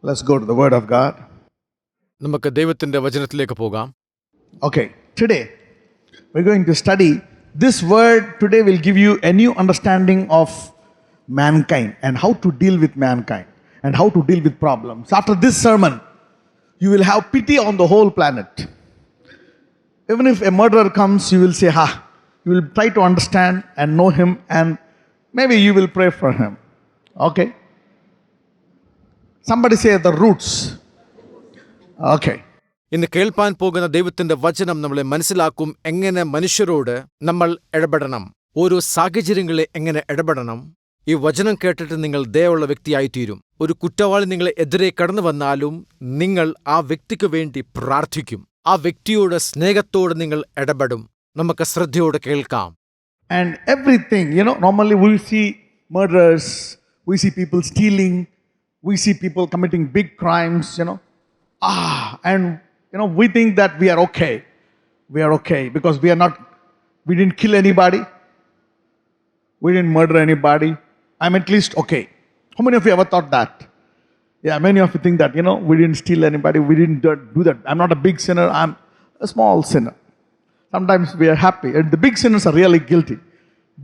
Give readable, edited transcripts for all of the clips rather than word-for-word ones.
Let's go to the Word of God. നമുക്ക് ദൈവത്തിന്റെ വചനത്തിലേക്ക് പോകാം. Okay, today we're going to study this word. Today will give you a new understanding of mankind and how to deal with mankind and how to deal with problems. After this sermon, you will have pity on the whole planet. Even if a murderer comes, you will say, ha, you will try to understand and know him, and maybe you will pray for him. Okay? Somebody say the roots. Okay. ഇന്ന് കേൾപ്പാൻ പോകുന്ന ദൈവത്തിന്റെ വചനം നമ്മളെ മനസ്സിലാക്കും എങ്ങനെ മനുഷ്യരോട് നമ്മൾ ഇടപെടണം, ഓരോ സാഹചര്യങ്ങളെ എങ്ങനെ ഇടപെടണം. ഈ വചനം കേട്ടിട്ട് നിങ്ങൾ ദയയുള്ള വ്യക്തിയായിത്തീരും. ഒരു കുറ്റവാളി നിങ്ങളെ എതിരെ കടന്നു വന്നാലും നിങ്ങൾ ആ വ്യക്തിക്ക് വേണ്ടി പ്രാർത്ഥിക്കും. ആ വ്യക്തിയോട് സ്നേഹത്തോടെ നിങ്ങൾ ഇടപെടും. നമുക്ക് ശ്രദ്ധയോടെ കേൾക്കാം. And everything, normally we see murderers, we see people stealing, we see people committing big crimes, and we think that we are okay. We are okay because we didn't kill anybody, we didn't murder anybody. I'm at least okay. How many of you ever thought that? Yeah, many of you think that, we didn't steal anybody, we didn't do that. I'm not a big sinner, I'm a small sinner. Sometimes we are happy, and the big sinners are really guilty.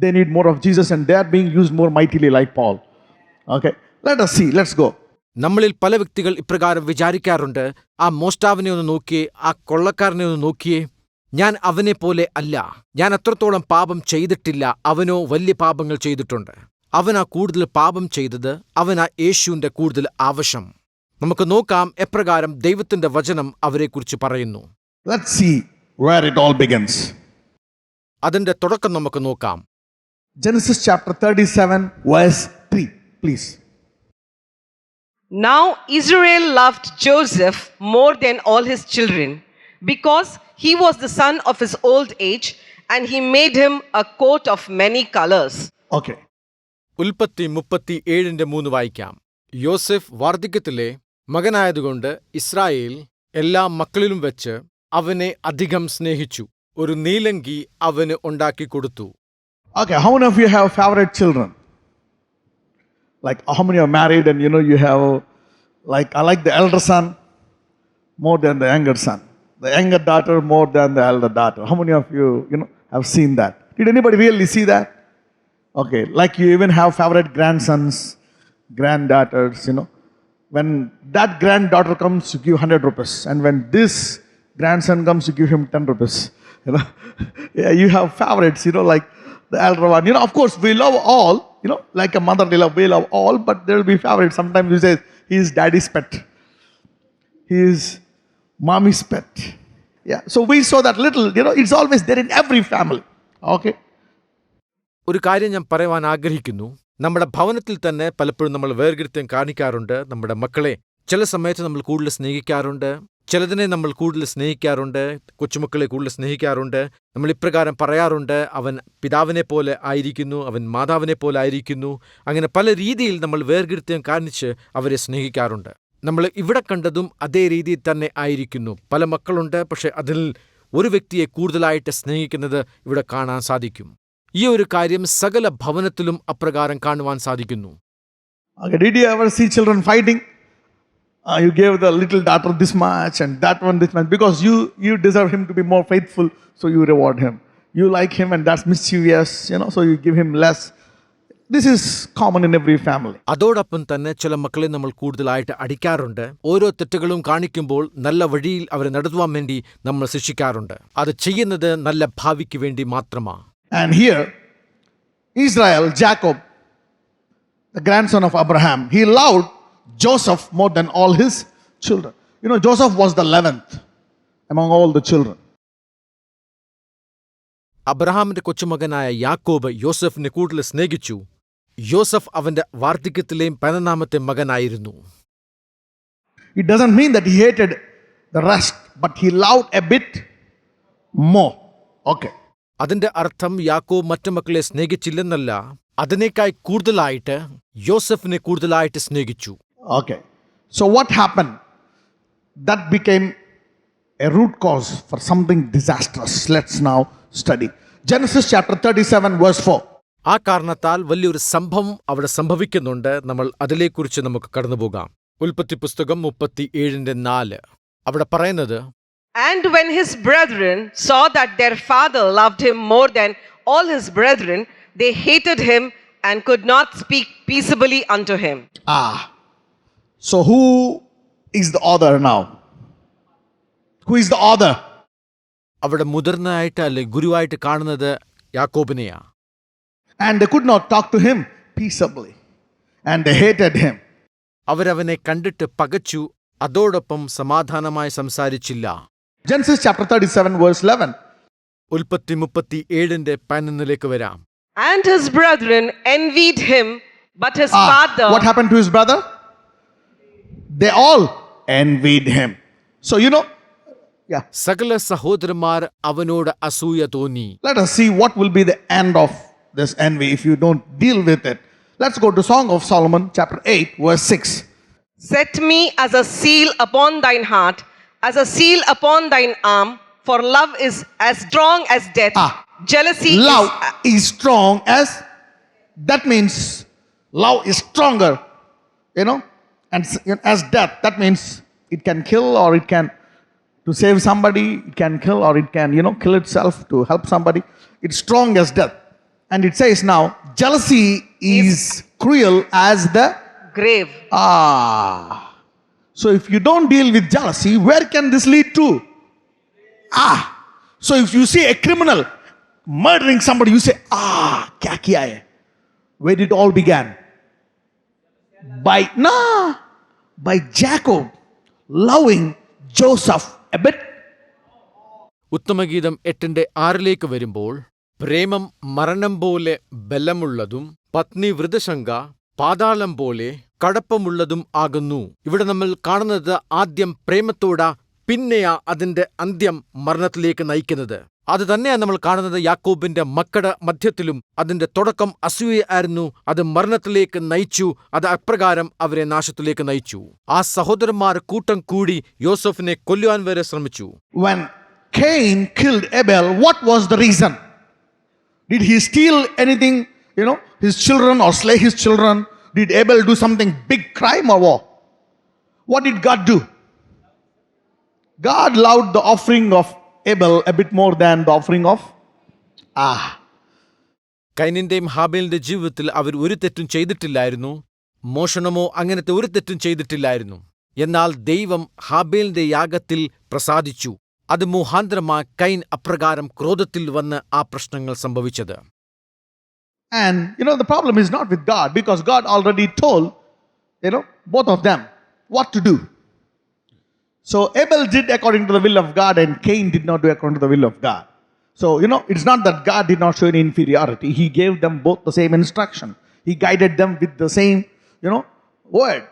They need more of Jesus, and they are being used more mightily like Paul. Okay, let us see, let's go. നമ്മളിൽ പല വ്യക്തികൾ ഇപ്രകാരം വിചാരിക്കാറുണ്ട്. ആ മോഷ്ടാവിനെ ഒന്ന് നോക്കിയേ, ആ കൊള്ളക്കാരനെ ഒന്ന് നോക്കിയേ, ഞാൻ അവനെ പോലെ അല്ല, ഞാൻ അത്രത്തോളം പാപം ചെയ്തിട്ടില്ല, അവനോ വലിയ പാപങ്ങൾ ചെയ്തിട്ടുണ്ട്, അവനാ കൂടുതൽ പാപം ചെയ്തത്, അവനാ യേശുവിന്റെ കൂടുതൽ ആവശ്യം. നമുക്ക് നോക്കാം എപ്രകാരം ദൈവത്തിന്റെ വചനം അവരെക്കുറിച്ച് പറയുന്നു. Let's see where it all begins. അതിന്റെ തുടക്കം നമുക്ക് നോക്കാം. Genesis chapter 37 verse 3, please. Now Israel loved Joseph more than all his children, because he was the son of his old age, and he made him a coat of many colors. Okay. ഉൽപ്പത്തി 37:3 വായിക്കാം. യോസെഫ് വാർദ്ധക്യത്തിലെ മകനായതുകൊണ്ട് Israel എല്ലാ മക്കളിലും വെച്ച് അവനെ അധികം സ്നേഹിച്ചു, ഒരു നീലങ്കി അവന് ഉണ്ടാക്കിക്കൊടുത്തു. Okay, how many of you have favorite children? Like, how many are married and you have, I like the elder son more than the younger son, the younger daughter more than the elder daughter. How many of you, have seen that? Did anybody really see that? Okay, like you even have favorite grandsons, granddaughters, when that granddaughter comes, you give 100 rupees, and when this grandson comes, you give him 10 rupees. Yeah, you have favorites, like the elder one. Of course, we love all, like a mother, we love all, but there will be favorites. Sometimes you say, he is daddy's pet, he is mommy's pet. Yeah, so we saw that little, it's always there in every family. Okay. ഒരു കാര്യം ഞാൻ പറയുവാൻ ആഗ്രഹിക്കുന്നു. നമ്മുടെ ഭവനത്തിൽ തന്നെ പലപ്പോഴും നമ്മൾ വേർതിരിത്തം കാണിക്കാറുണ്ട്. നമ്മുടെ മക്കളെ ചില സമയത്ത് നമ്മൾ കൂടുതൽ സ്നേഹിക്കാറുണ്ട്, ചിലതിനെ നമ്മൾ കൂടുതൽ സ്നേഹിക്കാറുണ്ട്, കൊച്ചുമക്കളെ കൂടുതൽ സ്നേഹിക്കാറുണ്ട്. നമ്മൾ ഇപ്രകാരം പറയാറുണ്ട്, അവൻ പിതാവിനെ പോലെ ആയിരിക്കുന്നു, അവൻ മാതാവിനെ പോലെ ആയിരിക്കുന്നു. അങ്ങനെ പല രീതിയിൽ നമ്മൾ വേർതിരിത്തം കാണിച്ച് അവരെ സ്നേഹിക്കാറുണ്ട്. നമ്മൾ ഇവിടെ കണ്ടതും അതേ രീതിയിൽ തന്നെ ആയിരിക്കുന്നു. പല മക്കളുണ്ട്, പക്ഷെ അതിൽ ഒരു വ്യക്തിയെ കൂടുതലായിട്ട് സ്നേഹിക്കുന്നത് ഇവിടെ കാണാൻ സാധിക്കും. ഈ ഒരു കാര്യം സകല ഭവനത്തിലും അപ്രകാരം കാണുവാൻ സാധിക്കുന്നു. Okay, did you ever see children fighting? You gave the little daughter this much and that one this much because you deserve him to be more faithful, so you reward him. You like him and that's mischievous, so you give him less. This is common in every family. അതോടൊപ്പം തന്നെ ചില മക്കളെ നമ്മൾ കൂടുതലായിട്ട് അടിക്കാറുണ്ട്. ഓരോ തെറ്റുകളും കാണിക്കുമ്പോൾ നല്ല വഴിയിൽ അവരെ നടത്തുവാൻ വേണ്ടി നമ്മൾ ശിക്ഷിക്കാറുണ്ട്. അത് ചെയ്യുന്നത് നല്ല ഭാവിക്ക് വേണ്ടി മാത്രമാണ്. And here, Israel, Jacob, the grandson of Abraham, he loved Joseph more than all his children. Joseph was the 11th among all the children. അബ്രഹാമിന്റെ കൊച്ചുമകനായ യാക്കോബ് യോസഫിനെ കൂടുതൽ സ്നേഹിച്ചു. യോസഫ് അവന്റെ വാർദ്ധക്യത്തിലെയും 11ാമത്തെ മകനായിരുന്നു. It doesn't mean that he hated the rest, but he loved a bit more. Okay. അതിന്റെ അർത്ഥം യാക്കോബ് മറ്റു മക്കളെ സ്നേഹിച്ചില്ലെന്നല്ല, അതിനേക്കായി കൂടുതലായിട്ട് യോസഫിനെ കൂടുതലായിട്ട് സ്നേഹിച്ചു. Okay. So what happened? That became a root cause for something disastrous. Let's now study. Genesis chapter 37 verse 4. ആ കാരണത്താൽ വലിയൊരു സംഭവം അവിടെ സംഭവിക്കുന്നുണ്ട്. നമ്മൾ അതിലേക്കുറിച്ച് നമുക്ക് കടന്നുപോകാം. ഉൽപ്പത്തി പുസ്തകം 37:4 അവിടെ പറയുന്നത്, And when his brethren saw that their father loved him more than all his brethren, they hated him and could not speak peaceably unto him. So who is the author now? Who is the author? അവിടെ മുതിർന്നതായിട്ട് അല്ലെ ഗുരുവായിട്ട് കാണുന്നത് യാക്കോബിനെയാ. And they could not talk to him peaceably. And they hated him. അവരവനെ കണ്ടിട്ട് പകച്ചു, അതോടൊപ്പം സമാധാനമായി സംസാരിച്ചില്ല. Genesis chapter 37 verse 11. ഉൽപ്പത്തി 37:11 വരാം. And his brethren envied him, but his father. What happened to his brother? They all envied him. So, yeah. സകല സഹോദരന്മാർ അവനോട് അസൂയ തോന്നി. Let us see what will be the end of this envy if you don't deal with it. Let's go to Song of Solomon chapter 8 verse 6. Set me as a seal upon thine heart, as a seal upon thine arm, for love is as strong as death. Jealousy Love is strong as, that means love is stronger, and as death, that means it can kill or it can, to save somebody, it can kill or it can, kill itself to help somebody. It's strong as death. And it says now, jealousy is cruel as the grave. So if you don't deal with jealousy, where can this lead to? So if you see a criminal murdering somebody, you say, kya kiya hai? Where did it all began? By Jacob loving Joseph a bit. ഉത്തമഗീതം 8:6 വരുമ്പോൾ, പ്രേമം മരണം പോലെ ബലമുള്ളതും പത്നി വൃതശങ്ക പാതാളം പോലെ കടപ്പമുള്ളതും ആകുന്നു. ഇവിടെ നമ്മൾ കാണുന്നത് ആദ്യം പ്രേമത്തോടാ, പിന്നെയാ അതിന്റെ അന്ത്യം മരണത്തിലേക്ക് നയിക്കുന്നത്. അത് തന്നെയാണ് നമ്മൾ കാണുന്നത് യാക്കോബിന്റെ മക്കളുടെ മധ്യത്തിലും. അതിന്റെ തുടക്കം അസൂയ ആയിരുന്നു, അത് മരണത്തിലേക്ക് നയിച്ചു, അത് അപ്രകാരം അവരെ നാശത്തിലേക്ക് നയിച്ചു. ആ സഹോദരന്മാർ കൂട്ടം കൂടി യോസഫിനെ കൊല്ലുവാൻ വരെ ശ്രമിച്ചു. When Cain killed Abel, what was the reason? Did he steal anything, his children, or slay his children? Did Abel do something big crime or what? What did God do? God loved the offering of Abel a bit more than the offering of കൈനിന്റെയും ഹാബേലിന്റെ ജീവിതത്തിൽ അവർ ഒരു തെറ്റും ചെയ്തിട്ടില്ലായിരുന്നു. മോഷണമോ അങ്ങനത്തെ ഒരു തെറ്റും ചെയ്തിട്ടില്ലായിരുന്നു. എന്നാൽ ദൈവം ഹാബേലിന്റെ യാഗത്തിൽ പ്രസാദിച്ചു. അത് മുഖാന്തരമായി Kine അപ്രകാരം ക്രോധത്തിൽ വന്ന് ആ പ്രശ്നങ്ങൾ സംഭവിച്ചത്. And the problem is not with God, because God already told both of them what to do. So Abel did according to the will of God and Cain did not do according to the will of God. So it's not that God did not show any inferiority. He gave them both the same instruction. He guided them with the same word.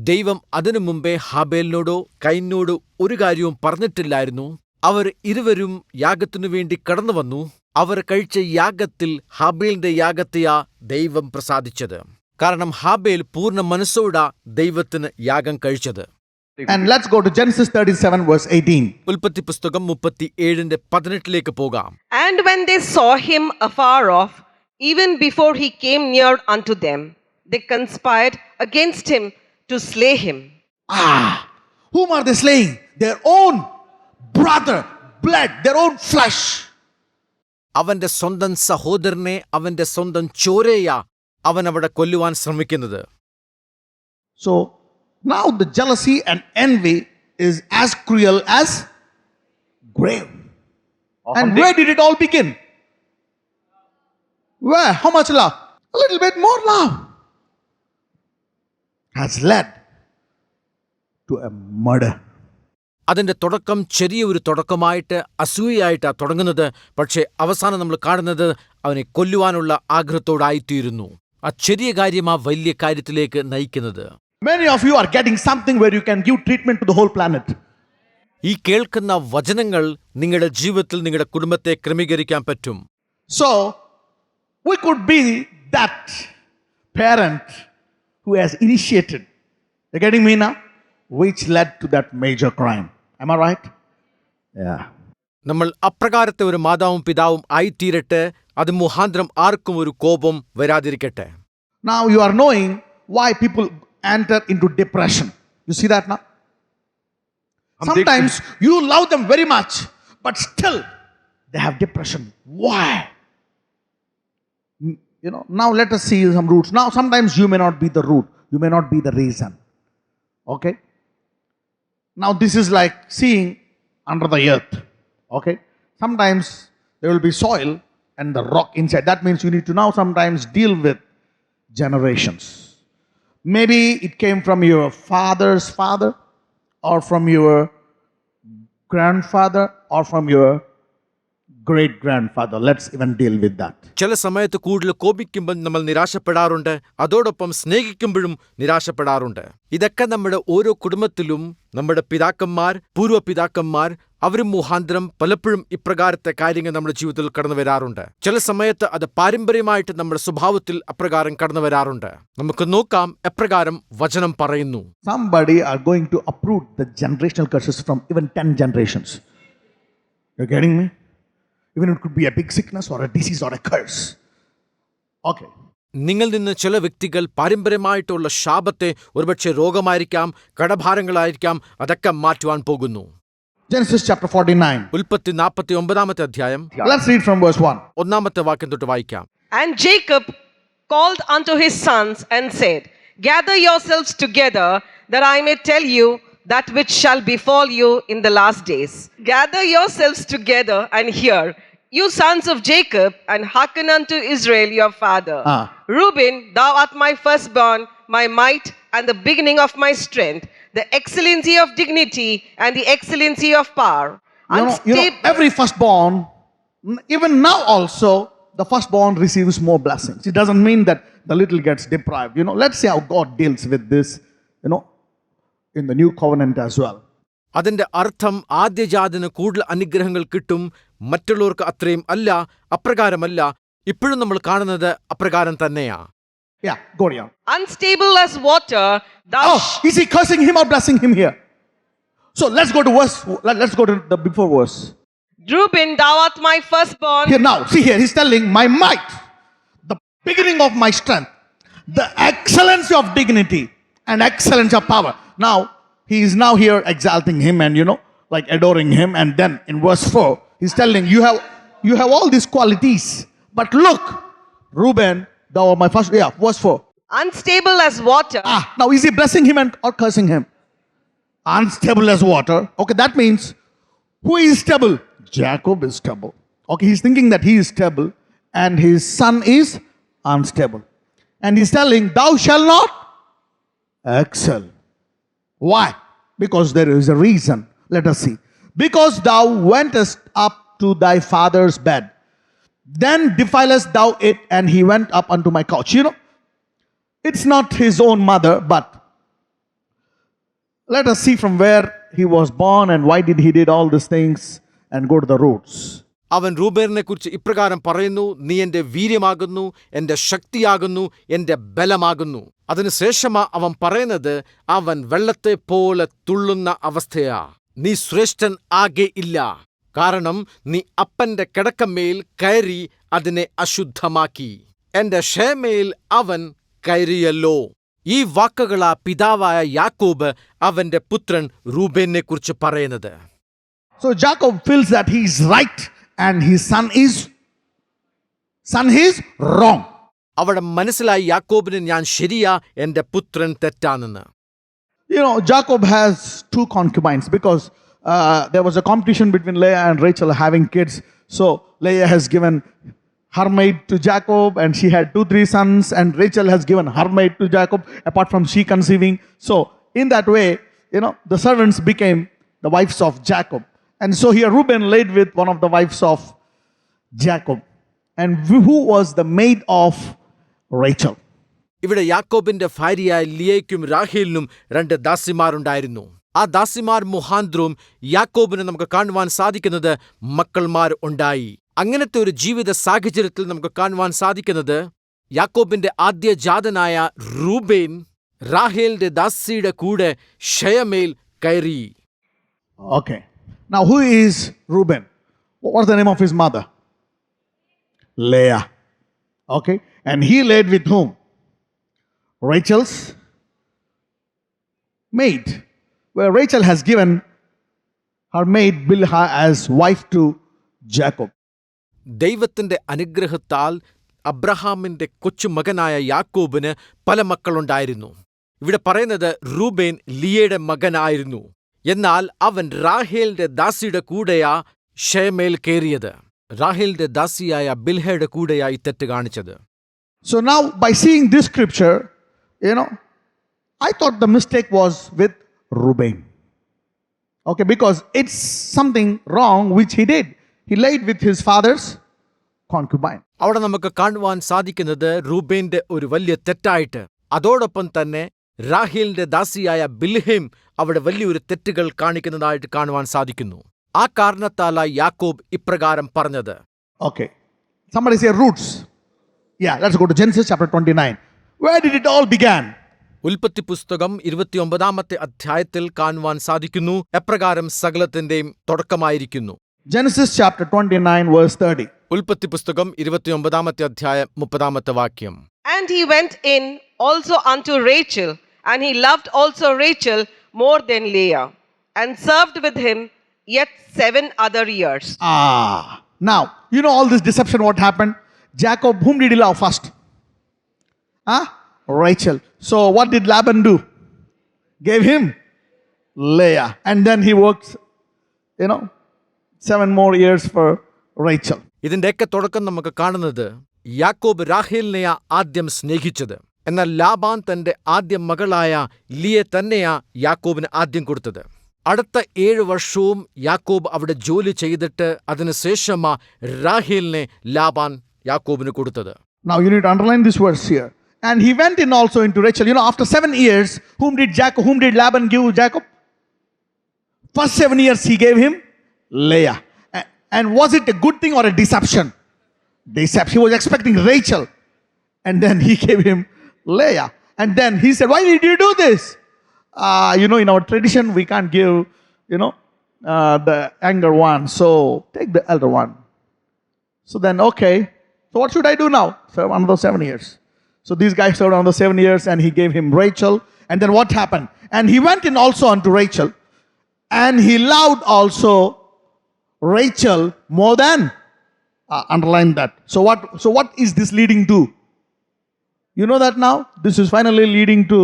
ദൈവം അതിനു മുമ്പേ ഹാബേലിനോടോ കൈനോടോ ഒരു കാര്യവും പറഞ്ഞിട്ടില്ലായിരുന്നു. അവർ ഇരുവരും യാഗത്തിനു വേണ്ടി കടന്നു വന്നു. അവർ കഴിച്ച യാഗത്തിൽ ഹാബേലിന്റെ യാഗത്തെയാ ദൈവം പ്രസാദിച്ചത്. കാരണം ഹാബേൽ പൂർണ്ണ മനസ്സോടാ ദൈവത്തിന് യാഗം കഴിച്ചത്. And let's go to Genesis 37 verse 18. ഉൽപ്പത്തി പുസ്തകം 37:18 പോകാം. And when they saw him afar off, even before he came near unto them, they conspired against him to slay him. Whom are they slaying? Their own brother, blood, their own flesh. അവന്റെ സ്വന്തം സഹോദരനെ, അവന്റെ സ്വന്തം ചോരയാ അവൻ അവിടെ കൊല്ലുവാൻ ശ്രമിക്കുന്നത്. So now the jealousy and envy is as cruel as grave. And where did it all begin? Where? How much love? A little bit more love has led to a murder. അതിന്റെ തുടക്കം ചെറിയൊരു തുടക്കമായിട്ട് അസൂയയായിട്ടാണ് തുടങ്ങുന്നത്. പക്ഷേ അവസാനം നമ്മൾ കാണുന്നത് അവനെ കൊല്ലുവാനുള്ള ആഗ്രഹത്തോടായിത്തീരുന്നു. ആ ചെറിയ കാര്യം ആ വലിയ കാര്യത്തിലേക്ക് നയിക്കുന്നത്. Many of you are getting something where you can give treatment to the whole planet. ഈ കേൾക്കുന്ന വചനങ്ങൾ നിങ്ങളുടെ ജീവിതത്തിൽ നിങ്ങളുടെ കുടുംബത്തെ ക്രമീകരിക്കാൻ പറ്റും. So we could be that parent who has initiated, you're getting me now, which led to that major crime. Am I right? Yeah. നമ്മൾ അപ്രകാരത്തെ ഒരു മാതാവും പിതാവും ആയിത്തീരട്ടെ. അത് മുഖാന്തരം ആർക്കും ഒരു കോപം വരാതിരിക്കട്ടെ. Now you are knowing why people enter into depression. You see that now? हम देखते Sometimes you love them very much, but still they have depression. Why? Now let us see some roots. Now, sometimes you may not be the root, you may not be the reason. Okay? Now, this is like seeing under the earth. Okay? Sometimes there will be soil and the rock inside. That means you need to now sometimes deal with generations. Maybe it came from your father's father, or from your grandfather, or from your great grandfather. Let's even deal with that. ചില സമയത്ത് കൂടുതൽ കോപിക്കുമ്പോൾ നമ്മൾ നിരാശപ്പെടാറുണ്ട്, അതോടൊപ്പം സ്നേഹിക്കുമ്പോഴും നിരാശപ്പെടാറുണ്ട്. ഇതൊക്കെ നമ്മുടെ ഓരോ കുടുംബത്തിലും നമ്മുടെ പിതാക്കന്മാർ, പൂർവ്വപിതാക്കന്മാർ അവരും മുഖാന്തരം പലപ്പോഴും ഇപ്രകാരത്തെ കാര്യങ്ങൾ നമ്മുടെ ജീവിതത്തിൽ കടന്നു വരാറുണ്ട്. ചില സമയത്ത് അത് പാരമ്പര്യമായിട്ട് നമ്മുടെ സ്വഭാവത്തിൽ അപ്രകാരം കടന്നു വരാറുണ്ട്. നമുക്ക് നോക്കാം എപ്രകാരം വചനം പറയുന്നു. Somebody are going to uproot the generational curses from even 10 generations. You're getting me? Even it could be a big sickness or a disease or a curse. Okay. നിങ്ങൾ നിന്ന് ചില വ്യക്തികൾ പാരമ്പര്യമായിട്ടുള്ള ശാപത്തെ, ഒരുപക്ഷെ രോഗമായിരിക്കാം, കടഭാരങ്ങളായിരിക്കാം, അതൊക്കെ മാറ്റുവാൻ പോകുന്നു. Genesis chapter 49. ഉൽപ്പത്തി 49 അധ്യായം Let's read from verse 1. 1 വാക്യം തൊട്ട് വായിക്കാം. And Jacob called unto his sons and said, Gather yourselves together, that I may tell you that which shall befall you in the last days. Gather yourselves together and hear, you sons of Jacob, and hearken unto Israel your father. Reuben, thou art my firstborn, my might, and the beginning of my strength, the excellency of dignity, and the excellency of power. Every firstborn, even now also, the firstborn receives more blessings. It doesn't mean that the little gets deprived. Let's see how God deals with this, in the new covenant as well. അതിന്റെ അർത്ഥം ആദ്യജാതന് കൂടുതൽ അനുഗ്രഹങ്ങൾ കിട്ടും, മറ്റുള്ളവർക്ക് അത്രയും അല്ല, അപ്രകാരമല്ല. ഇപ്പോഴും നമ്മൾ കാണുന്നത് അപ്രകാരം തന്നെയാ. Yeah, go on. Unstable as water, thou is he cursing him or blessing him here? So let's go to the before verse. Reuben, thou art my firstborn. Here now, see here, he's telling my might, the beginning of my strength, the excellency of dignity and excellence of power. Now, he is now here exalting him and like adoring him. And then in verse 4, he's telling you have all these qualities. But look, Reuben, thou art my first. Yeah, verse 4. Unstable as water. Now is he blessing him or cursing him? Unstable as water. Okay, that means who is stable? Jacob is stable. Okay, he's thinking that he is stable and his son is unstable. And he's telling, thou shalt not excel. Why? Because there is a reason. Let us see. Because thou wentest up to thy father's bed, then defilest thou it, and he went up unto my couch. It's not his own mother, but let us see from where he was born and why did he did all these things and go to the roots. അവൻ റൂബേലിനെ കുറിച്ച് ഇപ്രകാരം പറയുന്നു, നീ എന്റെ വീര്യമാകുന്നു, എന്റെ ശക്തിയാകുന്നു, എന്റെ ബലമാകുന്നു. അതിനുശേഷമാ അവൻ പറയുന്നത്, അവൻ വെള്ളത്തെ പോലെ തുള്ളുന്ന അവസ്ഥയാ. നീ ശ്രേഷ്ഠൻ ആകെ ഇല്ല, കാരണം നീ അപ്പന്റെ കിടക്കമേൽ കയറി അതിനെ അശുദ്ധമാക്കി. എന്റെ ക്ഷേമേൽ അവൻ കയറിയല്ലോ. ഈ വാക്കുകളാ പിതാവായ യാക്കോബ് അവന്റെ പുത്രൻ റൂബേനെ കുറിച്ച് പറയുന്നത്. So Jacob feels that he is right and his son is wrong. അവിടെ മനസ്സിലായി യാക്കോബിന് ഞാൻ ശരിയാ, എന്റെ പുത്രൻ തെറ്റാണെന്ന്. Jacob has 2 concubines because there was a competition between Leah and Rachel having kids. So Leah has given her maid to Jacob and she had 2-3 sons, and Rachel has given her maid to Jacob apart from she conceiving. So in that way, the servants became the wives of Jacob. And so here Reuben laid with one of the wives of Jacob. And who was the maid of Rachel? ഇവിടെ യാക്കോബിന്റെ ഭാര്യയായ ലിയയ്ക്കും റാഹേലിനും 2 ദാസിമാരുണ്ടായിരുന്നു. ആ ദാസിമാർ മുഖാന്തരവും യാക്കോബിന് നമുക്ക് കാണുവാൻ സാധിക്കുന്നത് മക്കൾമാർ ഉണ്ടായി. അങ്ങനത്തെ ഒരു ജീവിത സാഹചര്യത്തിൽ നമുക്ക് കാണുവാൻ സാധിക്കുന്നത് യാക്കോബിന്റെ ആദ്യജാതനായ റൂബേൻ റാഹേലിന്റെ ദാസിയുടെ കൂടെ ക്ഷയമേൽ കയറി. Okay. Now who is Reuben? What's the name of his mother? Leah. Okay. And he laid with whom? Rachel's maid, where Rachel has given her maid Bilhah as wife to Jacob. ദൈവത്തിന്റെ അനുഗ്രഹത്താൽ അബ്രഹാമിന്റെ കൊച്ചുമകനായ യാക്കോബിന് പല മക്കളുണ്ടായിരുന്നു. ഇവിടെ പറയുന്നത് Reuben ലിയയുടെ മകനായിരുന്നു. എന്നാൽ അവൻ റാഹേലിന്റെ ദാസിയുടെ കൂടെയാ ഷേമേൽ കേറിയത്. റാഹേലിന്റെ ദാസിയായ ബിൽഹയുടെ കൂടെയാ ഈ തെറ്റ് കാണിച്ചത്. So now, by seeing this scripture, I thought the mistake was with Reuben. Okay, because it's something wrong which he did. He laid with his father's concubine. അവിടെ നമുക്ക് കാണുവാൻ സാധിക്കുന്നത് റൂബേന്റെ ഒരു വലിയ തെറ്റായിട്ട്, അതോടൊപ്പം തന്നെ റാഹേലിന്റെ ദാസിയായ ബിൽഹയും അവിടെ വലിയൊരു തെറ്റുകൾ കാണിക്കുന്നതായിട്ട് കാണുവാൻ സാധിക്കുന്നു. ആ കാരണത്താലായി യാക്കോബ് ഇപ്രകാരം പറഞ്ഞത്. Okay, somebody say roots. Yeah, let's go to Genesis chapter 29. Where did it all began? ഉൽപ്പത്തി പുസ്തകം 29-ാമത്തെ അധ്യായത്തിൽ കാണുവാൻ സാധിക്കുന്നു എപ്രകാരം സകലത്തിന്റെയും തുടക്കമായിരിക്കുന്നു. Genesis chapter 29 verse 30. ഉൽപ്പത്തി പുസ്തകം 29-ാമത്തെ അധ്യായം 30-ാമത്തെ വാക്യം. And he went in also unto Rachel, and he loved also Rachel more than Leah, and served with him yet 7 other years. Now, all this deception, what happened? Jacob, whom did he love first? Rachel. So what did Laban do? Gave him Leah. And then he worked, 7 more years for Rachel. ഇതിന്റെയൊക്കെ തുടക്കം നമുക്ക് കാണുന്നത് യാക്കോബ് റാഹേലിനെയാ ആദ്യം സ്നേഹിച്ചത്. എന്നാൽ Laban തന്റെ ആദ്യ മകളായ ലിയെ തന്നെയാ യാക്കോബിന് ആദ്യം കൊടുത്തത്. അടുത്ത 7 വർഷവും യാക്കോബ് അവിടെ ജോലി ചെയ്തിട്ട് അതിനുശേഷമാ റാഹേലിനെ ലാബാൻ യാക്കോബിന് കൊടുത്തത്. Now you need to underline this verse here. And he went in also into Rachel. After 7 years, whom did Laban give Jacob? First 7 years he gave him Leah. And was it a good thing or a deception? Deception. He was expecting Rachel. And then he gave him Leah. And then he said, why did you do this? In our tradition, we can't give, the younger one. So take the elder one. So then, okay. So what should I do now? Serve another 7 years. So these guys served another 7 years and he gave him Rachel. And then what happened? And he went in also unto Rachel. And he loved also Rachel more than, underline that. So what is this leading to? You know that now? This is finally leading to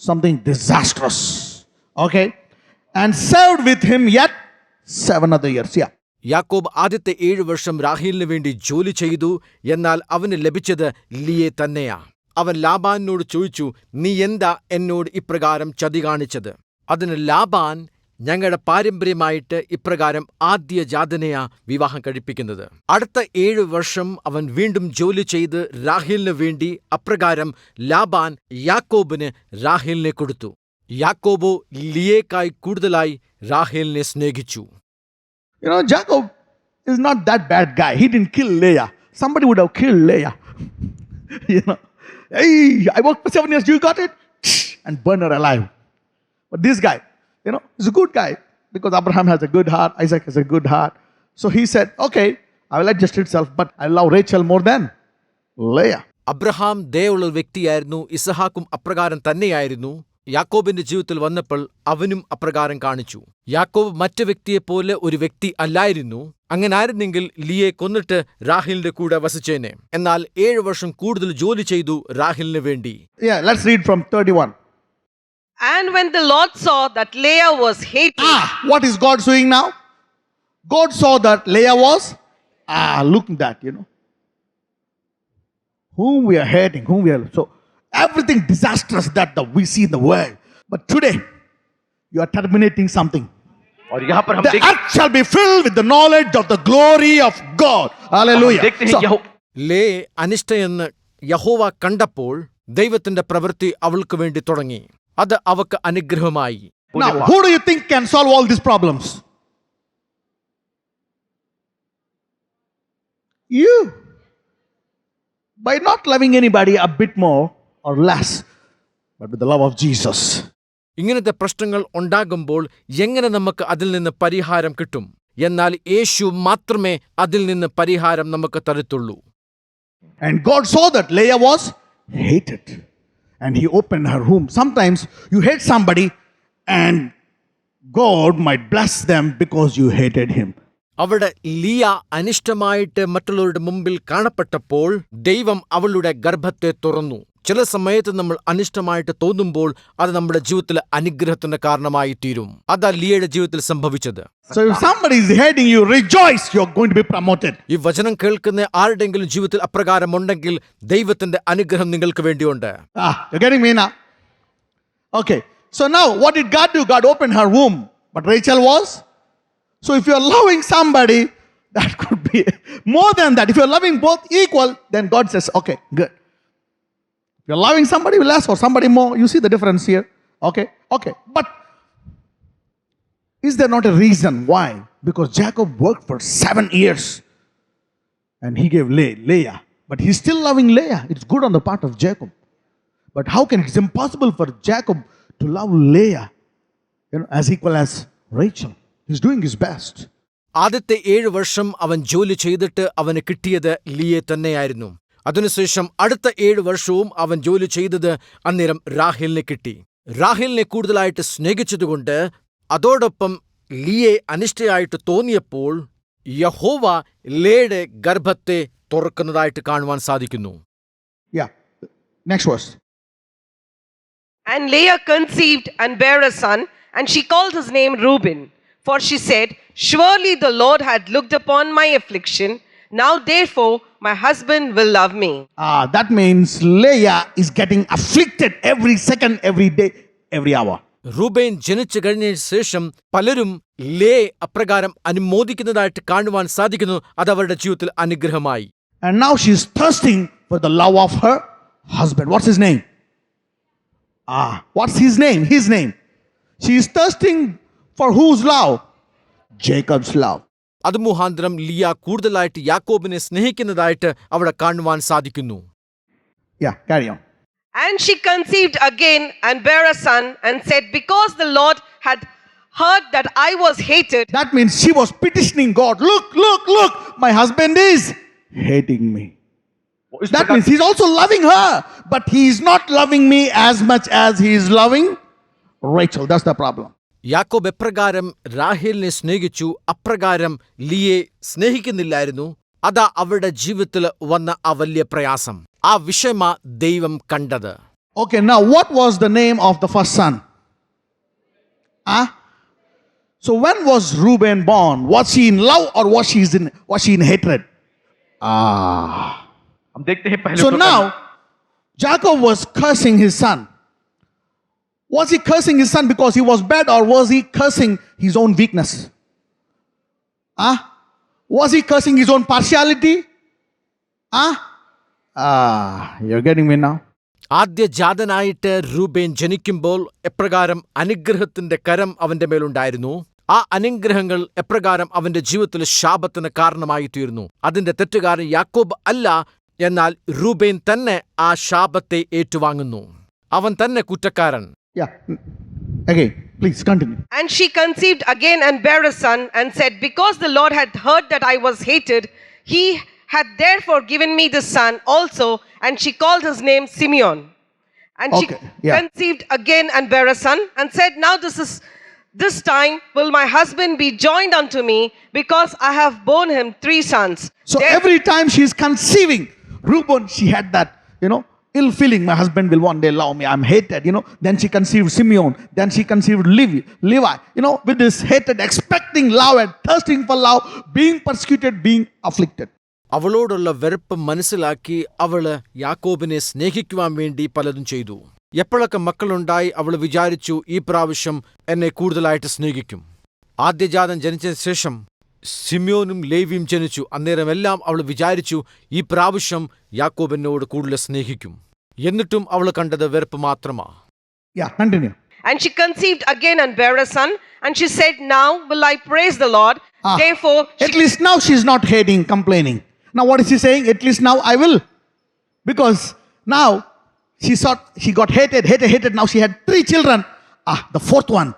something disastrous. Okay? And served with him yet 7 other years. Yeah. യാക്കോബ് ആദ്യത്തെ 7 വർഷം റാഹേലിനു വേണ്ടി ജോലി ചെയ്തു. എന്നാൽ അവന് ലഭിച്ചത് ലിയെ തന്നെയാ. അവൻ ലാബാനോട് ചോദിച്ചു, നീ എന്താ എന്നോട് ഇപ്രകാരം ചതി കാണിച്ചത്? അതിന് ലാബാൻ, ഞങ്ങളുടെ പാരമ്പര്യമായിട്ട് ഇപ്രകാരം ആദ്യ ജാതനെയാ വിവാഹം കഴിപ്പിക്കുന്നത്. അടുത്ത 7 വർഷം അവൻ വീണ്ടും ജോലി ചെയ്ത് റാഹേലിനു വേണ്ടി അപ്രകാരം ലാബാൻ യാക്കോബിന് റാഹേലിനെ കൊടുത്തു. യാക്കോബോ ലിയേക്കായി കൂടുതലായി റാഹേലിനെ സ്നേഹിച്ചു. Jacob is not that bad guy. He didn't kill Leah. Somebody would have killed Leah. Hey, I worked for 7 years, you got it? And burn her alive. But this guy, is a good guy because Abraham has a good heart, Isaac has a good heart. So he said, okay, I will adjust itself, but I love Rachel more than Leah. Abraham ദയുള്ള വ്യക്തിയായിരുന്നു. ഇസഹാക്കും അപ്രകാരം തന്നെയായിരുന്നു. യാക്കോബിന്റെ ജീവിതത്തിൽ വന്നപ്പോൾ അവനും അപ്രകാരം കാണിച്ചു. യാക്കോബ് മറ്റു വ്യക്തിയെപ്പോലെ ഒരു വ്യക്തി അല്ലായിരുന്നു. അങ്ങനായിരുന്നെങ്കിൽ ലിയെ കൊന്നിട്ട് റാഹേലിന്റെ കൂടെ വസിച്ചേനെ. എന്നാൽ 7 വർഷം കൂടുതൽ ജോലി ചെയ്തു റാഹേലിന് വേണ്ടി. Yeah, let's read from 31. And when the Lord saw that Leah was hated. What is God doing now? God saw that Leah was, look at that, whom we are hating, so everything disastrous that we see in the world. But today, you are terminating something. The earth shall be filled with the knowledge of the glory of God. Hallelujah. ലേ അനിഷ്ടയെന്ന് യഹോവ കണ്ടപ്പോൾ ദൈവത്തിന്റെ പ്രവൃത്തി അവൾക്ക് വേണ്ടി തുടങ്ങി. അത് അവക്ക് അനുഗ്രഹമായി. Now, who do you think can solve all these problems? You. By not loving anybody a bit more or less, but with the love of Jesus. ഇങ്ങനത്തെ പ്രശ്നങ്ങൾ ഉണ്ടാകുമ്പോൾ എങ്ങനെ നമുക്ക് അതിൽ നിന്ന് പരിഹാരം കിട്ടും? എന്നാൽ യേശു മാത്രമേ അതിൽ നിന്ന് പരിഹാരം നമുക്ക് തരത്തുള്ളൂ. And God saw that Leah was hated. And he opened her womb. Sometimes you hate somebody and God might bless them because you hated him. അവിടെ ലിയ അനിഷ്ടമായിട്ട് മറ്റുള്ളവരുടെ മുമ്പിൽ കാണപ്പെട്ടപ്പോൾ ദൈവം അവളുടെ ഗർഭത്തെ തുറന്നു. ചില സമയത്ത് നമ്മൾ അനിഷ്ടമായിട്ട് തോന്നുമ്പോൾ അത് നമ്മുടെ ജീവിതത്തിലെ അനുഗ്രഹത്തിന്റെ കാരണമായി തീരും. അതാ ലിയയുടെ ജീവിതത്തിൽ സംഭവിച്ചത്. So if somebody is hating you, rejoice, you're going to be promoted. ഈ വചനം കേൾക്കുന്ന ആരുടെങ്കിലും ജീവിതത്തിൽ അപ്രകാരമുണ്ടെങ്കിൽ ദൈവത്തിന്റെ അനുഗ്രഹം നിങ്ങൾക്ക് വേണ്ടിയുണ്ട്. You're getting me now? Okay. So now, what did God do? God opened her womb. But Rachel was. So if you're loving somebody, that could be more than that. If you're loving both equal, then God says, okay, good. If you're loving somebody less or somebody more, you see the difference here. Okay. But is there not a reason why? Because Jacob worked for 7 years and he gave Leah. But he's still loving Leah. It's good on the part of Jacob. But how can it's impossible for Jacob to love Leah, as equal as Rachel? He's doing his best. ആദ്യത്തെ 7 വർഷം അവൻ ജോലി ചെയ്തിട്ട് അവന് കിട്ടിയത് ലിയെ തന്നെയായിരുന്നു. അതിനുശേഷം അടുത്ത 7 വർഷവും അവൻ ജോലി ചെയ്തത് അന്നേരം റാഹേലിനെ കിട്ടി. റാഹേലിനെ കൂടുതലായിട്ട് സ്നേഹിച്ചതുകൊണ്ട് അതോടൊപ്പം ലിയെ അനിഷ്ടയായിട്ട് തോന്നിയപ്പോൾ യഹോവ ലേയുടെ ഗർഭത്തെ തുറക്കുന്നതായിട്ട് കാണുവാൻ സാധിക്കുന്നു. Yeah. Next verse. And Leah conceived and bare a son, and she called his name Reuben. For she said, surely the Lord had looked upon my affliction. Now therefore my husband will love me. That means Leah is getting afflicted every second, every day, every hour. Reuben ജനിച്ചു കഴിഞ്ഞ ശേഷം പലരും ലേ അപ്രകാരം അനുമോദിക്കുന്നതായിട്ട് കാണുവാൻ സാധിക്കുന്നു. അത് അവരുടെ ജീവിതത്തിൽ അനുഗ്രഹമായി. And now she is thirsting for the love of her husband. What's his name? What's his name? His name. She is thirsting for whose love? Jacob's love. അത് മുഖാന്തരം ലിയ കൂടുതലായിട്ട് യാക്കോബിനെ സ്നേഹിക്കുന്നതായിട്ട് അവിടെ കാണുവാൻ സാധിക്കുന്നു. Yeah, carry on. And she conceived again and bare a son, and said, because the Lord had heard that I was hated. That means she was petitioning God. Look, my husband is hating me. That means he's also loving her, but he is not loving me as much as he is loving Rachel. That's the problem. യാക്കോബ് എപ്രകാരം റാഹേലിനെ സ്നേഹിച്ചു അപ്രകാരം ലിയെ സ്നേഹിക്കുന്നില്ലായിരുന്നു. അതാ അവരുടെ ജീവിതത്തിൽ വന്ന ആ വലിയ പ്രയാസം. ആ വിഷയമാ ദൈവം കണ്ടത്. Okay, now what was the name of the first son? So when was Reuben born? Was she in love or was she in hatred? हम देखते हैं पहले So तो now Jacob was cursing his son. Was he cursing his son because he was bad, or was he cursing his own weakness? Was he cursing his own partiality? You're getting me now? ആദ്യ ജാതനായിട്ട് Reuben ജനിക്കുമ്പോൾ എപ്രകാരം അനുഗ്രഹത്തിന്റെ കരം അവന്റെ മേലുണ്ടായിരുന്നു, ആ അനുഗ്രഹങ്ങൾ എപ്രകാരം അവന്റെ ജീവിതത്തിൽ ശാപത്തിന് കാരണമായി തീർന്നു. അതിന്റെ തെറ്റുകാരൻ യാക്കോബ് അല്ല, എന്നാൽ റൂബേൻ തന്നെ ആ ശാപത്തെ ഏറ്റുവാങ്ങുന്നു. അവൻ തന്നെ കുറ്റക്കാരൻ. Yeah. Again, please continue. And she conceived again and bare a son, and said, because the Lord had heard that I was hated, he had therefore given me this son also. And she called his name Simeon. And she conceived again and bare a son, and said, now this time will my husband be joined unto me, because I have borne him 3 sons. So every time she is conceiving, Reuben, she had that, ill feeling. My husband will one day love me. I'm hated, Then she conceived Simeon. Then she conceived Levi, with this hatred, expecting love and thirsting for love, being persecuted, being afflicted. അവളോടുള്ള വെറുപ്പ് മനസ്സിലാക്കി അവള് യാക്കോബിനെ സ്നേഹിക്കുവാൻ വേണ്ടി പലതും ചെയ്തു. എപ്പോഴൊക്കെ മക്കളുണ്ടായി അവൾ വിചാരിച്ചു, ഈ പ്രാവശ്യം എന്നെ കൂടുതലായിട്ട് സ്നേഹിക്കും. ആദ്യജാതൻ ജനിച്ചതിന് ശേഷം സിമ്യോനും ലേവിയും ജനിച്ചു. അന്നേരമെല്ലാം അവൾ വിചാരിച്ചു, ഈ പ്രാവശ്യം യാക്കോബ് എന്നോട് കൂടുതൽ സ്നേഹിക്കും. എന്നിട്ടും അവൾ കണ്ടത് വെറുപ്പ് മാത്രമാ. Yeah, continue. And she conceived again and bare a son, and she said, now will I praise the Lord. Therefore, at least now she's not hating, complaining. Now what is she saying? At least now I will. Because now she got hated. Now she had 3 children. The 4th one.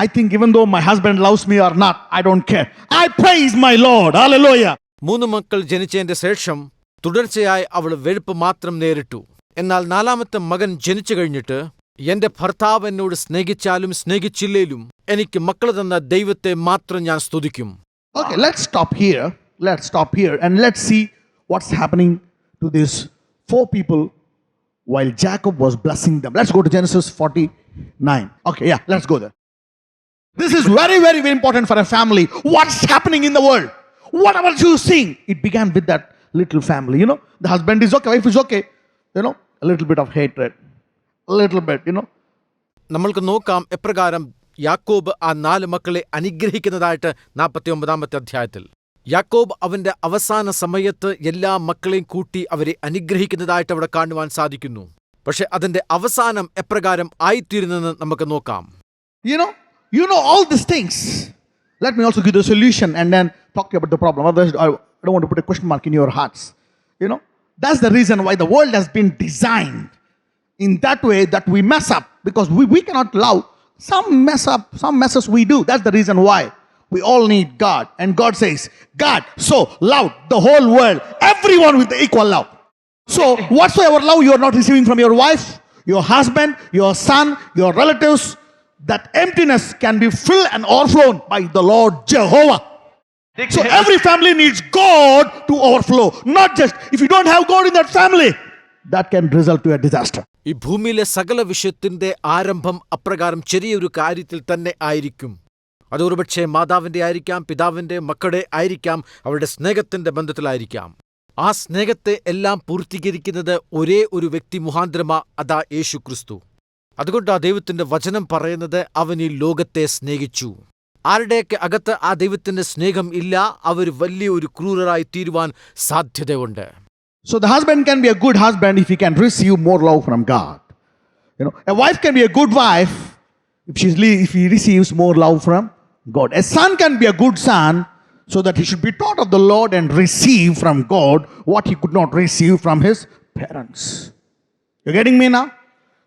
I think even though my husband loves me or not, I don't care. I praise my Lord. Hallelujah. 3 മക്കൾ ജനിച്ചതിന്റെ ശേഷം തുടർച്ചയായി അവൾ വെറുപ്പ് മാത്രം നേരിട്ടു. എന്നാൽ 4ാമത്തെ മകൻ ജനിച്ചു കഴിഞ്ഞിട്ട് എന്റെ ഭർത്താവ് എന്നോട് സ്നേഹിച്ചാലും സ്നേഹിച്ചില്ലേലും എനിക്ക് മക്കൾ തന്ന ദൈവത്തെ മാത്രം ഞാൻ സ്തുതിക്കും. Okay, let's stop here. Let's stop here and let's see what's happening to these four people while Jacob was blessing them. Let's go to Genesis 49. Okay, yeah, let's go there. This is very, very, very important for a family. What's happening in the world? Whatever you seeing, it began with that little family. You know, the husband is okay, wife is okay. You know, a little bit of hatred, a little bit, you know. നമ്മൾക്ക് നോക്കാം എപ്രകാരം യാക്കോബ് ആ 4 മക്കളെ അനുഗ്രഹിക്കുന്നതായിട്ട് 49-ാമത്തെ അധ്യായത്തിൽ. യാക്കോബ് അവന്റെ അവസാന സമയത്ത് എല്ലാ മക്കളെയും കൂട്ടി അവരെ അനുഗ്രഹിക്കുന്നതായിട്ട് അവിടെ കാണുവാൻ സാധിക്കുന്നു. പക്ഷെ അതിന്റെ അവസാനം എപ്രകാരം ആയിത്തീരുന്നെന്ന് നമുക്ക് നോക്കാം. You know all these things. Let me also give the solution and then talk to you about the problem. Otherwise, I don't want to put a question mark in your hearts. You know, that's the reason why the world has been designed in that way that we mess up, because we cannot love. Some messes we do. That's the reason why we all need God. And God says, God so loved the whole world, everyone with the equal love. So whatsoever love you are not receiving from your wife, your husband, your son, your relatives, that emptiness can be filled and overflown by the Lord Jehovah. So every family needs God to overflow. Not just, if you don't have God in that family, that can result to a disaster. ഈ ഭൂമിയിലെ സകല വിഷയത്തിന്റെ ആരംഭം അപ്രകാരം ചെറിയൊരു കാര്യത്തിൽ തന്നെ ആയിരിക്കും. അത് ഒരുപക്ഷെ മാതാവിന്റെ ആയിരിക്കാം, പിതാവിന്റെ, മക്കളുടെ ആയിരിക്കാം, അവരുടെ സ്നേഹത്തിന്റെ ബന്ധത്തിലായിരിക്കാം. ആ സ്നേഹത്തെ എല്ലാം പൂർത്തീകരിക്കുന്നത് ഒരേ ഒരു വ്യക്തി മുഖാന്തരമാ, അതാ യേശു ക്രിസ്തു. അതുകൊണ്ട് ആ ദൈവത്തിന്റെ വചനം പറയുന്നത് അവൻ ഈ ലോകത്തെ സ്നേഹിച്ചു. ആരുടെയൊക്കെ അകത്ത് ആ ദൈവത്തിന്റെ സ്നേഹം ഇല്ല, അവർ വലിയൊരു ക്രൂരരായി തീരുവാൻ സാധ്യതയുണ്ട്. So the husband can be a good husband if he can receive more love from God. You know, a wife can be a good wife if he receives more love from God. A son can be a good son so that he should be taught of the Lord and receive from God what he could not receive from his parents. You getting me now?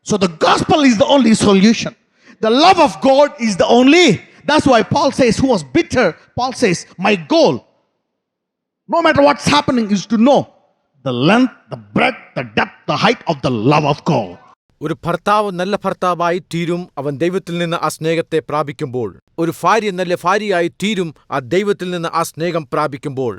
So the gospel is the only solution. The love of God is the only. That's why Paul says, who was bitter, Paul says, my goal, no matter what's happening, is to know the length, the breadth, the depth, the height of the love of God. ഒരു ഭർത്താവ് നല്ല ഭർത്താവായി തീരും അവൻ ദൈവത്തിൽ നിന്ന് ആ സ്നേഹത്തെ പ്രാപിക്കുമ്പോൾ. ഒരു ഭാര്യ നല്ല ഭാര്യയായി തീരും ആ ദൈവത്തിൽ നിന്ന് ആ സ്നേഹം പ്രാപിക്കുമ്പോൾ.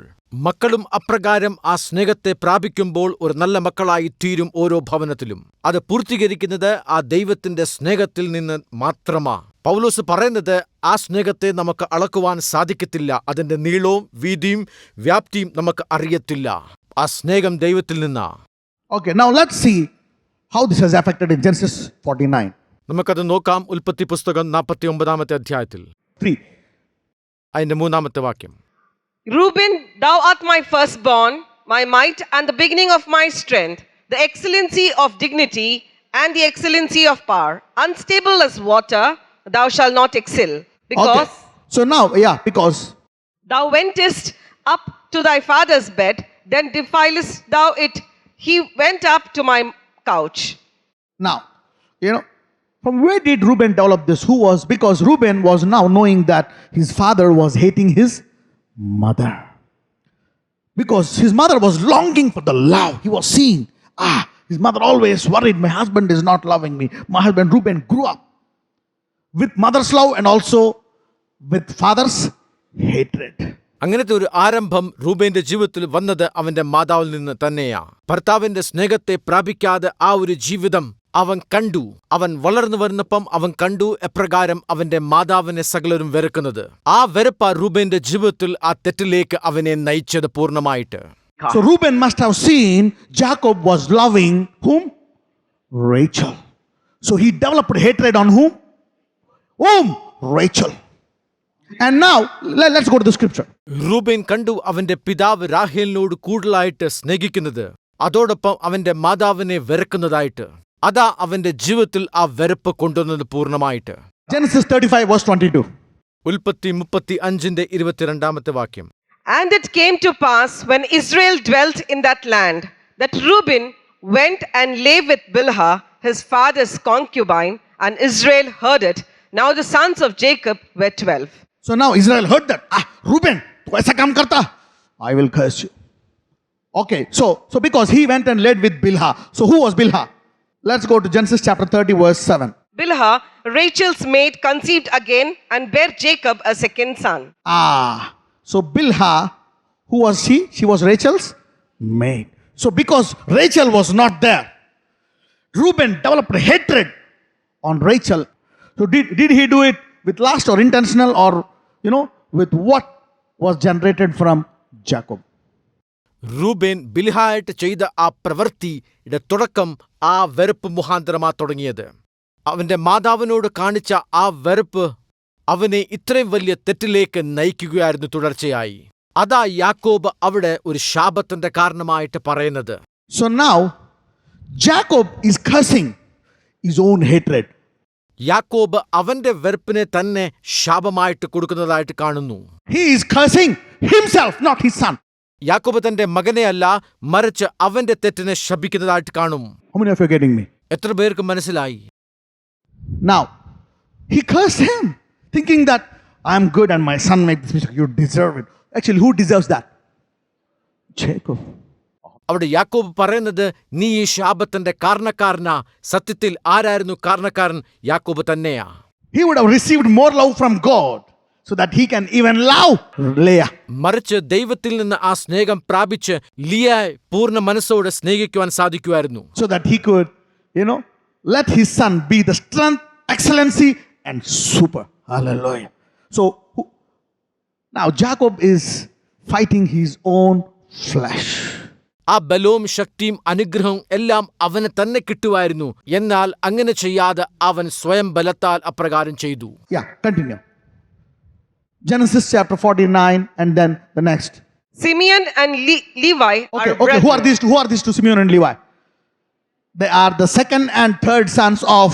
മക്കളും അപ്രകാരം ആ സ്നേഹത്തെ പ്രാപിക്കുമ്പോൾ ഒരു നല്ല മക്കളായി തീരും ഓരോ ഭവനത്തിലും. അത് പൂർത്തീകരിക്കുന്നത് ആ ദൈവത്തിന്റെ സ്നേഹത്തിൽ നിന്ന് മാത്രമാ. പൗലോസ് പറയുന്നത് ആ സ്നേഹത്തെ നമുക്ക് അളക്കുവാൻ സാധിക്കത്തില്ല. അതിന്റെ നീളവും വീതിയും വ്യാപ്തിയും നമുക്ക് അറിയത്തില്ല. ആ സ്നേഹം ദൈവത്തിൽ നിന്നാ. Okay, now let's see how this has affected in Genesis 49. നമുക്കത് നോക്കാം. ഉൽപ്പത്തി പുസ്തകം 49-ാമത്തെ അധ്യായത്തിൽ 3. അതിന്റെ 3-ാമത്തെ വാക്യം. Reuben, thou art my firstborn, my might and the beginning of my strength, the excellency of dignity and the excellency of power. Unstable as water, thou shalt not excel. Because So now, because thou wentest up to thy father's bed, then defilest thou it. He went up to my couch. now, from where did Reuben develop this? Because Reuben was now knowing that his father was hating his mother. Because his mother was longing for the love. He was seeing, his mother always worried, my husband is not loving me. My husband Reuben grew up with mother's love and also with father's hatred. അങ്ങനത്തെ ഒരു ആരംഭം റൂബേന്റെ ജീവിതത്തിൽ വന്നത് അവന്റെ മാതാവിൽ നിന്ന് തന്നെയാ. ഭർത്താവിന്റെ സ്നേഹത്തെ പ്രാപിക്കാതെ ആ ഒരു ജീവിതം അവൻ കണ്ടു. അവൻ വളർന്നു വരുന്നപ്പം അവൻ കണ്ടു എപ്രകാരം അവന്റെ മാതാവിനെ സകലരും വെറുക്കുന്നത്. ആ വെറുപ്പ റൂബേന്റെ ജീവിതത്തിൽ ആ തെറ്റിലേക്ക് അവനെ നയിച്ചത് പൂർണ്ണമായിട്ട്. So Reuben must have seen Jacob was loving whom? Rachel. So he developed hatred on whom? Rachel. And now let's go to the scripture. Reuben കണ്ടു അവന്റെ പിതാവ് രാഹേലിനോട് കൂടുതലായിട്ട് സ്നേഹിക്കുന്നത്, അതോടൊപ്പം അവന്റെ മാതാവിനെ വെറുക്കുന്നതായിട്ട്. അതാ അവന്റെ ജീവിതത്തിൽ ആ വെറുപ്പ് കൊണ്ടുവന്നത് പൂർണ്ണമായിട്ട്. Genesis 35 verse 22. ഉൽപ്പത്തി 35-ാമത്തെ വാക്യം. And it came to pass when Israel dwelt in that land, that Reuben went and lay with Bilhah, his father's concubine, and Israel heard it. Now the sons of Jacob were 12. So now Israel heard that. Reuben, tu aisa kaam karta, I will curse you. Okay, so because he went and led with Bilhah. So who was Bilhah? Let's go to Genesis chapter 30, verse 7. Bilhah, Rachel's maid, conceived again and bare Jacob a second son. So Bilhah, who was she? She was Rachel's maid. So because Rachel was not there, Reuben developed hatred on Rachel. So did he do it with lust or intentional, or with what was generated from Jacob? Reuben ബിൽഹായിട്ട് ചെയ്ത ആ പ്രവൃത്തിയുടെ തുടക്കം ആ വെറുപ്പ് മുഖാന്തരമാ തുടങ്ങിയത്. അവന്റെ മാതാവിനോട് കാണിച്ച ആ വെറുപ്പ് അവനെ ഇത്രയും വലിയ തെറ്റിലേക്ക് നയിക്കുകയായിരുന്നു തുടർച്ചയായി. അതാ യാക്കോബ് അവിടെ ഒരു ശാപത്തിന്റെ കാരണമായിട്ട് പറയുന്നത്. So now Jacob is cursing his own hatred. യാക്കോബ് അവന്റെ വെറുപ്പിനെ തന്നെ ശാപമായിട്ട് കൊടുക്കുന്നതായിട്ട് കാണുന്നു. He is cursing himself, not his son. യാക്കോബ് തന്റെ മകനെ അല്ല, മറിച്ച് അവന്റെ തെറ്റിനെ ശപിക്കുന്നതായിട്ട് കാണും. How many of you are getting me? എത്ര പേർക്ക് മനസ്സിലായി? Now, he cursed him, thinking that I am good and my son made this mistake. You deserve it. Actually, who deserves that? Jacob. അവിടെ യാക്കോബ് പറയുന്നത്, നീ ഈ ശാപത്തിന്റെ കാരണക്കാരനാ. സത്യത്തിൽ ആരായിരുന്നു കാരണക്കാരൻ? യാക്കോബ് തന്നെയാ. He would have received more love from God so that he can even love Leah. മറിച്ച് ദൈവത്തിൽ നിന്ന് ആ സ്നേഹം പ്രാപിച്ച് ലിയയെ പൂർണ്ണ മനസ്സോടെ സ്നേഹിക്കുവാൻ സാധിക്കുമായിരുന്നു. So that he could, let his son be the strength, excellency and super. Hallelujah. So now Jacob is fighting his own flesh. ആ ബലവും ശക്തിയും അനുഗ്രഹവും എല്ലാം അവന് തന്നെ കിട്ടുമായിരുന്നു. എന്നാൽ അങ്ങനെ ചെയ്യാതെ അവൻ സ്വയം ബലത്താൽ അപ്രകാരം ചെയ്തു. Yeah, continue. Genesis chapter 49 and then the next. Simeon and Levi Okay, are brethren. Who are these two, Simeon and Levi? They are the second and third sons of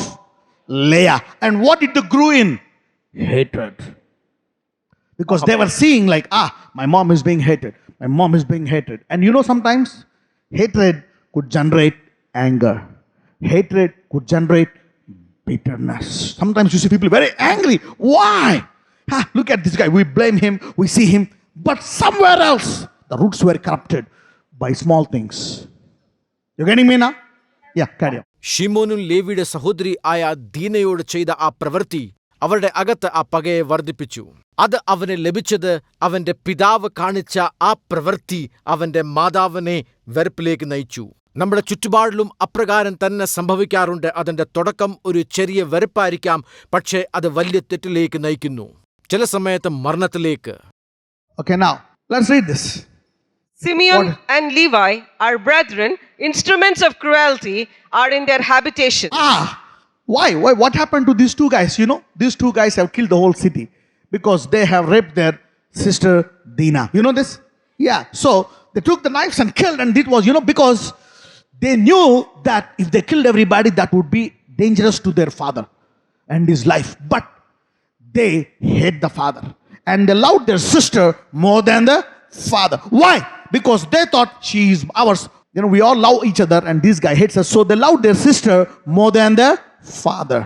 Leah. And what it grew in? Hatred. Because they were seeing like, my mom is being hated. My mom is being hated. And sometimes hatred could generate anger. Hatred could generate bitterness. Sometimes you see people very angry. Why? Look at this guy. We blame him. We see him. But somewhere else, the roots were corrupted by small things. You getting me now? Yeah, carry on. ഷിമോനും ലേവിയുടെ സഹോദരി ആയ ദീനയോട് ചെയ്ത ആ പ്രവൃത്തി അവരുടെ അകത്ത് ആ പകയെ വർദ്ധിപ്പിച്ചു. അത് അവന് ലഭിച്ചത് അവന്റെ പിതാവ് കാണിച്ച ആ പ്രവൃത്തി അവന്റെ മാതാവിനെ വെറുപ്പിലേക്ക് നയിച്ചു. നമ്മുടെ ചുറ്റുപാടിലും അപ്രകാരം തന്നെ സംഭവിക്കാറുണ്ട്. അതിന്റെ തുടക്കം ഒരു ചെറിയ വെറുപ്പായിരിക്കാം, പക്ഷേ അത് വലിയ തെറ്റിലേക്ക് നയിക്കുന്നു, ചില സമയത്ത് മരണത്തിലേക്ക്. Okay, now, let's read this. Simeon and Levi are brethren, instruments of cruelty are in their habitation. Why? What happened to these two guys? These two guys have killed the whole city because they have raped their sister Dinah. You know this? Yeah. So they took the knives and killed, and it was, because they knew that if they killed everybody, that would be dangerous to their father and his life. But they hate the father and they loved their sister more than the father. Why? Because they thought she is ours. We all love each other and this guy hates us. So they loved their sister more than their father.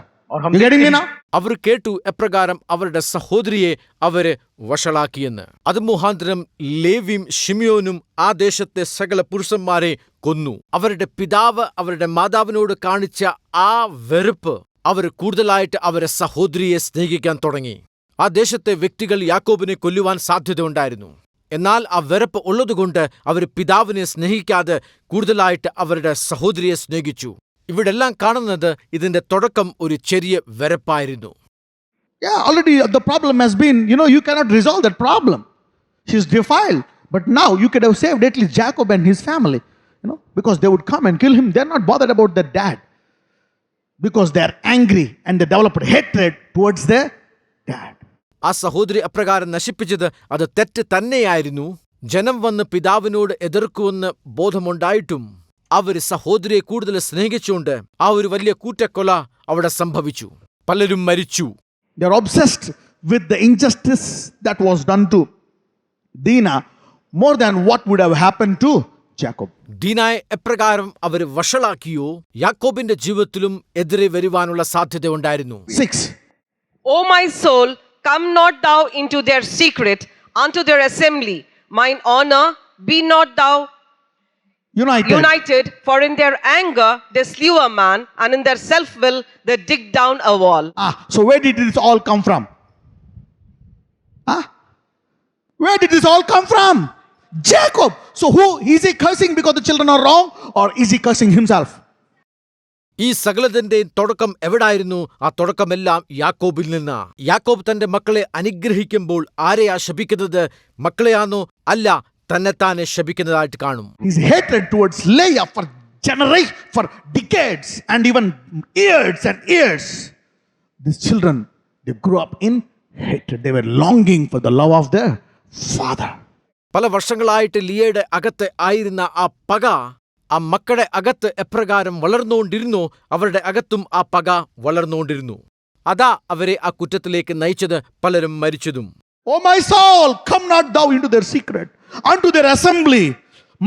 You getting me now? അവർ കേട്ടു എപ്രകാരം അവരുടെ സഹോദരിയെ അവര് വഷളാക്കിയെന്ന്. അത് മുഖാന്തരം ലേവിയും ഷിമിയോനും ആ ദേശത്തെ സകല പുരുഷന്മാരെ കൊന്നു. അവരുടെ പിതാവ് അവരുടെ മാതാവിനോട് കാണിച്ച ആ വെറുപ്പ് അവർ കൂടുതലായിട്ട് അവരെ സഹോദരിയെ സ്നേഹിക്കാൻ തുടങ്ങി. ആ ദേശത്തെ വ്യക്തികൾ യാക്കോബിനെ കൊല്ലുവാൻ സാധ്യതയുണ്ടായിരുന്നു. എന്നാൽ ആ വെറുപ്പ് ഉള്ളതുകൊണ്ട് അവർ പിതാവിനെ സ്നേഹിക്കാതെ കൂടുതലായിട്ട് അവരുടെ സഹോദരിയെ സ്നേഹിച്ചു. ഇവിടെല്ലാം കാണുന്നത് ഇതിന്റെ തുടക്കം ഒരു ചെറിയ വെറുപ്പായിരുന്നു. Yeah, already the problem has been, you cannot resolve that problem. She's defiled. But now you could have saved at least Jacob and his family, because they would come and kill him. They're not bothered about their dad. Because they're angry and they developed hatred towards their dad. ആ സഹോദരി അപ്രകാരം നശിപ്പിച്ചത് അത് തെറ്റ് തന്നെയായിരുന്നു. ജനം വന്ന് പിതാവിനോട് എതിർക്കുമെന്ന് ബോധമുണ്ടായിട്ടും അവർ സഹോദരിയെ കൂടുതൽ സ്നേഹിച്ചുകൊണ്ട് ആ ഒരു വലിയ കൂട്ടക്കൊല അവിടെ സംഭവിച്ചു. പലരും മരിച്ചു. They are obsessed with the injustice that was done to Dinah more than what would have happened to Jacob. ദീനായെ എപ്രകാരം അവർ വഷളാക്കിയോ യാക്കോബിന്റെ ജീവിതത്തിലും എതിരെ വരുവാനുള്ള സാധ്യത ഉണ്ടായിരുന്നു. 6. O my soul, come not thou into their secret, unto their assembly. Mine honor, be not thou United, for in their anger they slew a man, and in their self-will they digged down a wall. So where did this all come from? Where did this all come from? Jacob. So who is he cursing because the children are wrong, or is he cursing himself? ഈ സകലതിന്റെയും തുടക്കം എവിടായിരുന്നു? ആ തുടക്കമെല്ലാം യാക്കോബിൽ നിന്ന്. യാക്കോബ് തന്റെ മക്കളെ അനുഗ്രഹിക്കുമ്പോൾ ആരെയാ ശപിക്കുന്നത്? മക്കളെയാണോ? അല്ല, തന്നെത്താനെ ശപിക്കുന്നതായിട്ട് കാണും. His hatred towards Leah for generations, for decades, and even years and years. These children, they grew up in hatred. They were longing for the love of their father. പല വർഷങ്ങളായിട്ട് ലിയയുടെ അകത്ത് ആയിരുന്ന ആ പക ആ മക്കളുടെ അകത്ത് എപ്രകാരം വളർന്നുകൊണ്ടിരുന്നു, അവരുടെ അകത്തും ആ പക വളർന്നുകൊണ്ടിരുന്നു. അതാ അവരെ ആ കുറ്റത്തിലേക്ക് നയിച്ചത്, പലരും മരിച്ചതും. O my soul, come not thou into their secret, unto their assembly.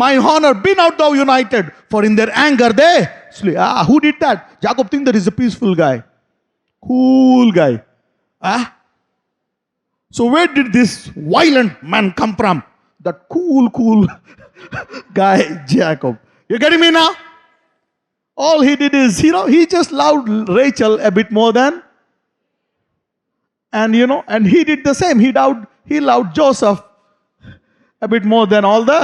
My honor, be not thou united, for in their anger they slew. Who did that? Jacob think that he's a peaceful guy, cool guy. So where did this violent man come from? That cool guy, Jacob. You getting me now? All he did is, he just loved Rachel a bit more than, and he did the same. He loved Joseph a bit more than all the.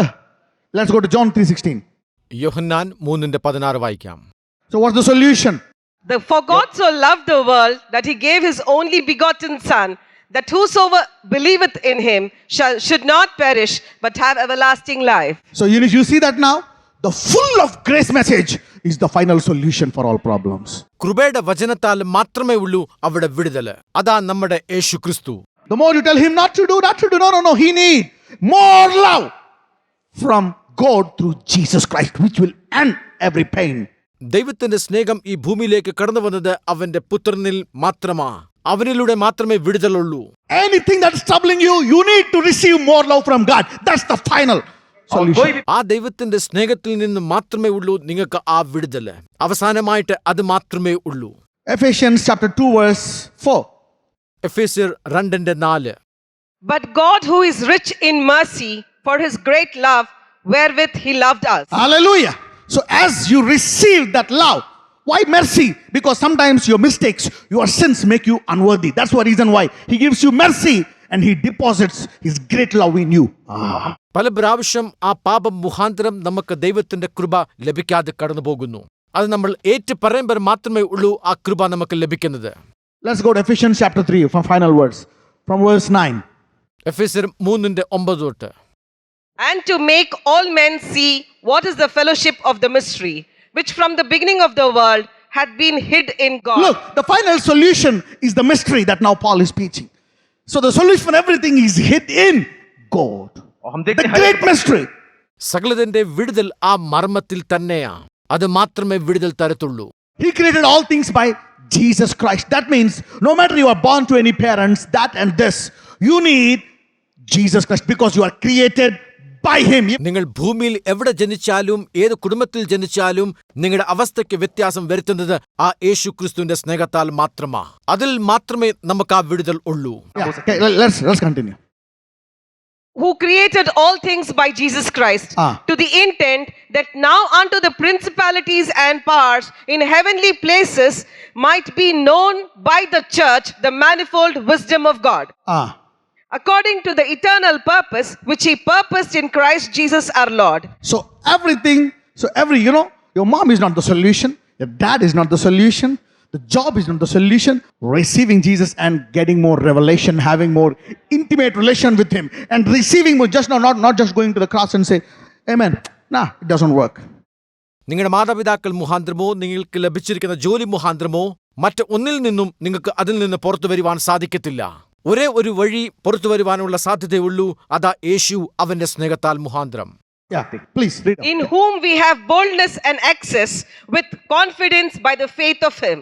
Let's go to John 3:16. യോഹന്നാൻ 3:16 വായിക്കാം. So what's the solution? For God so loved the world that he gave his only begotten Son, that whosoever believeth in him should not perish, but have everlasting life. So you see that now? The full of grace message is the final solution for all problems. കൃപയുടെ വചനത്താൽ മാത്രമേ ഉള്ളൂ അവിടെ വിടുതല്. അതാ നമ്മുടെ യേശു ക്രിസ്തു. The more you tell him not to do, no. He need more love from God through Jesus Christ, which will end every pain. ദൈവത്തിന്റെ സ്നേഹം ഈ ഭൂമിയിലേക്ക് കടന്നു വന്നത് അവന്റെ പുത്രനിൽ മാത്രമാ. അവനിലൂടെ മാത്രമേ വിടുതലുള്ളൂ. Anything that's troubling you, you need to receive more love from God. That's the final solution. ആ ദൈവത്തിന്റെ സ്നേഹത്തിൽ നിന്ന് മാത്രമേ ഉള്ളൂ നിങ്ങൾക്ക് ആ വിടുതല്. അവസാനമായിട്ട് അത് മാത്രമേ ഉള്ളൂ. Ephesians chapter 2 verse 4. എഫേസ്യർ 2:4. But God, who is rich in mercy, for his great love wherewith he loved us. Hallelujah. So as you receive that love, why mercy? Because sometimes your mistakes, your sins make you unworthy. That's the reason why he gives you mercy and he deposits his great love in you. പല പ്രാവശ്യം ആ പാപം മുഖാന്തരം നമുക്ക് ദൈവത്തിന്റെ കൃപ ലഭിക്കാതെ കടന്നു പോകുന്നു. അത് നമ്മൾ ഏറ്റു പറയുമ്പോൾ മാത്രമേ ഉള്ളൂ ആ കൃപ നമുക്ക് ലഭിക്കുന്നത്. Let's go to Ephesians chapter 3 for final words from verse 9. എഫേസ്യർ 3:9 തൊട്ട്. And to make all men see what is the fellowship of the mystery, which from the beginning of the world had been hid in God. Look, the final solution is the mystery that now Paul is preaching. So the solution for everything is hid in God. The great mystery. സകലതിന്റെ വിടുതൽ ആ മർമ്മത്തിൽ തന്നെയാ. അത് മാത്രമേ വിടുതൽ തരത്തുള്ളൂ. He created all things by Jesus Christ. That means no matter you are born to any parents, that and this, you need Jesus Christ because you are created by him. നിങ്ങൾ ഭൂമിയിൽ എവിടെ ജനിച്ചാലും ഏത് കുടുംബത്തിൽ ജനിച്ചാലും നിങ്ങളുടെ അവസ്ഥയ്ക്ക് വ്യത്യാസം വരുത്തുന്നത് ആ യേശു ക്രിസ്തുവിന്റെ സ്നേഹത്താൽ മാത്രമാ. അതിൽ മാത്രമേ നമുക്ക് ആ വിടുതൽ ഉള്ളൂ. Okay, let's continue. Who created all things by Jesus Christ, to the intent that now unto the principalities and powers in heavenly places might be known by the church the manifold wisdom of God, according to the eternal purpose which he purposed in Christ Jesus our Lord. So your mom is not the solution, your dad is not the solution, the job is not the solution. Receiving Jesus and getting more revelation, having more intimate relation with him, and receiving more, just not just going to the cross and say, amen. Nah, it doesn't work. നിങ്ങളുടെ മാതാപിതാക്കൾ മുഖാന്തരമോ നിങ്ങൾക്ക് ലഭിച്ചിരിക്കുന്ന ജോലി മുഖാന്തരമോ മറ്റ് ഒന്നിൽ നിന്നും നിങ്ങൾക്ക് അതിൽ നിന്ന് പുറത്തു വരുവാൻ സാധിക്കത്തില്ല. ഒരേ ഒരു വഴി പുറത്തു വരുവാനുള്ള സാധ്യതയുള്ളൂ. അതാ യേശു അവന്റെ സ്നേഹത്താൽ മുഖാന്തരം. Yeah, please read. In whom we have boldness and access with confidence by the faith of him.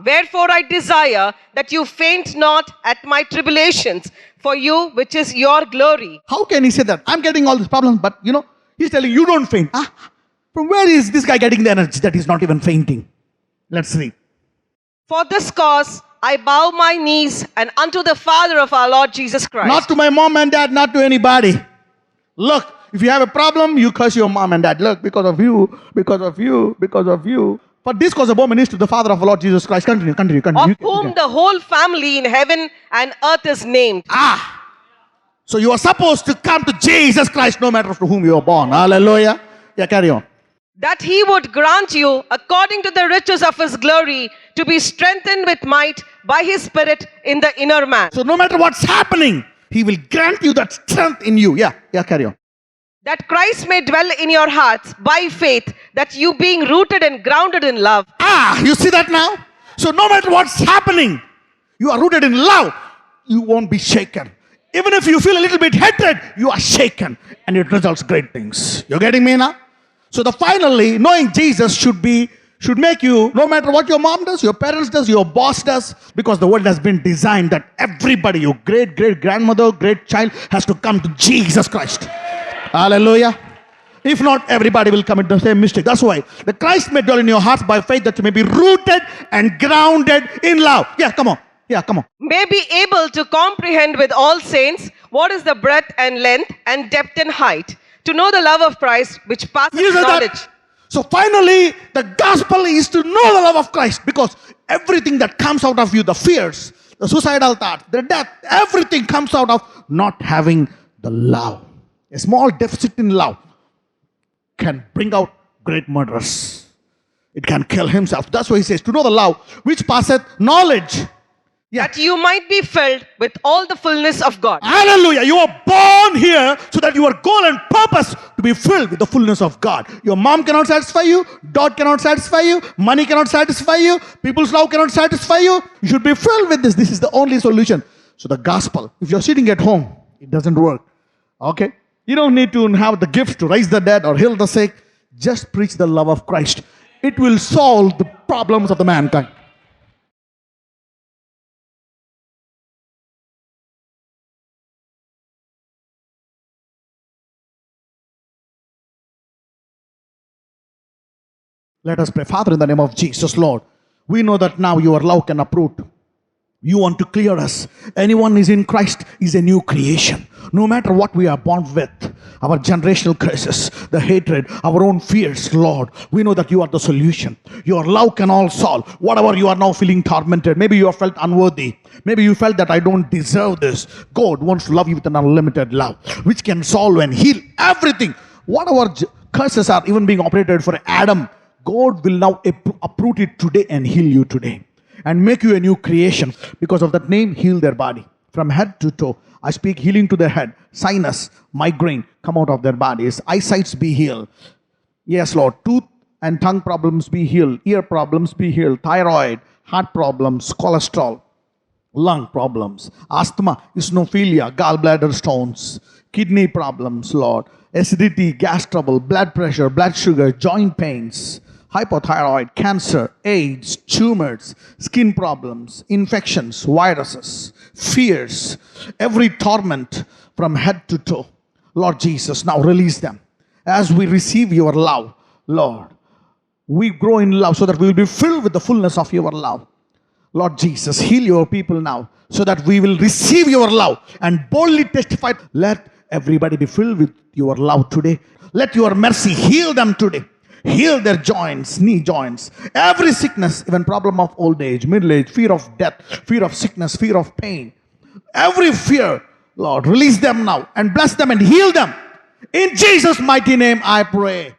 Wherefore I desire that you faint not at my tribulations for you, which is your glory. How can he say that? I'm getting all these problems, but he's telling you don't faint. From where is this guy getting the energy that he's not even fainting? Let's read. For this cause I bow my knees and unto the Father of our Lord Jesus Christ. Not to my mom and dad, not to anybody. Look, If you have a problem, you curse your mom and dad. Look, because of you, because of you, because of you. But this cause abomination to the Father of our Lord Jesus Christ. Continue. Of whom the whole family in heaven and earth is named. So you are supposed to come to Jesus Christ no matter to whom you are born. Hallelujah. Yeah, carry on. That he would grant you, according to the riches of his glory, to be strengthened with might by his Spirit in the inner man. So no matter what's happening, he will grant you that strength in you. Yeah, carry on. That Christ may dwell in your hearts by faith, that you being rooted and grounded in love. You see that now? So no matter what's happening, you are rooted in love. You won't be shaken. Even if you feel a little bit hatred, you are shaken. And it results great things. You're getting me now? So finally, knowing Jesus should make you, no matter what your mom does, your parents does, your boss does, because the world has been designed that everybody, your great-great-grandmother, great child, has to come to Jesus Christ. Hallelujah. If not, everybody will commit the same mistake. That's why the Christ may dwell in your hearts by faith, that you may be rooted and grounded in love. Yeah, come on. May be able to comprehend with all saints what is the breadth and length and depth and height, to know the love of Christ which passes knowledge. So finally, the gospel is to know the love of Christ, because everything that comes out of you, the fears, the suicidal thoughts, the death, everything comes out of not having the love. A small deficit in love can bring out great murderers. It can kill himself. That's why he says, to know the love which passeth knowledge. That you might be filled with all the fullness of God. Hallelujah. You are born here so that your goal and purpose to be filled with the fullness of God. Your mom cannot satisfy you. Dog cannot satisfy you. Money cannot satisfy you. People's love cannot satisfy you. You should be filled with this. This is the only solution. So the gospel, if you're sitting at home, it doesn't work. Okay? You don't need to have the gift to raise the dead or heal the sick. Just preach the love of Christ. It will solve the problems of the mankind. Let us pray. Father, in the name of Jesus, Lord, we know that now your love can uproot. You want to clear us. Anyone is in Christ is a new creation. No matter what we are born with, our generational curses, the hatred, our own fears, Lord, we know that you are the solution. Your love can all solve. Whatever you are now feeling tormented, maybe you have felt unworthy. Maybe you felt that I don't deserve this. God wants to love you with an unlimited love, which can solve and heal everything. Whatever curses are even being operated for Adam, God will now uproot it today and heal you today and make you a new creation. Because of that name, heal their body from head to toe. I speak healing to their head. Sinus, migraine, come out of their bodies. Eyesights be healed. Yes, Lord. Tooth and tongue problems be healed. Ear problems be healed. Thyroid, heart problems, cholesterol, lung problems, asthma, eosinophilia, gallbladder stones, kidney problems, Lord. Acidity, gas trouble, blood pressure, blood sugar, joint pains, hypothyroid, cancer, AIDS, tumors, skin problems, infections, viruses, fears, every torment from head to toe. Lord Jesus, now release them. As we receive your love, Lord, we grow in love so that we will be filled with the fullness of your love. Lord Jesus, heal your people now so that we will receive your love and boldly testify. Let everybody be filled with your love today. Let your mercy heal them today. Heal their joints, knee joints, every sickness, even problem of old age, middle age, fear of death, fear of sickness, fear of pain. Every fear, Lord, release them now and bless them and heal them. In Jesus' mighty name I pray.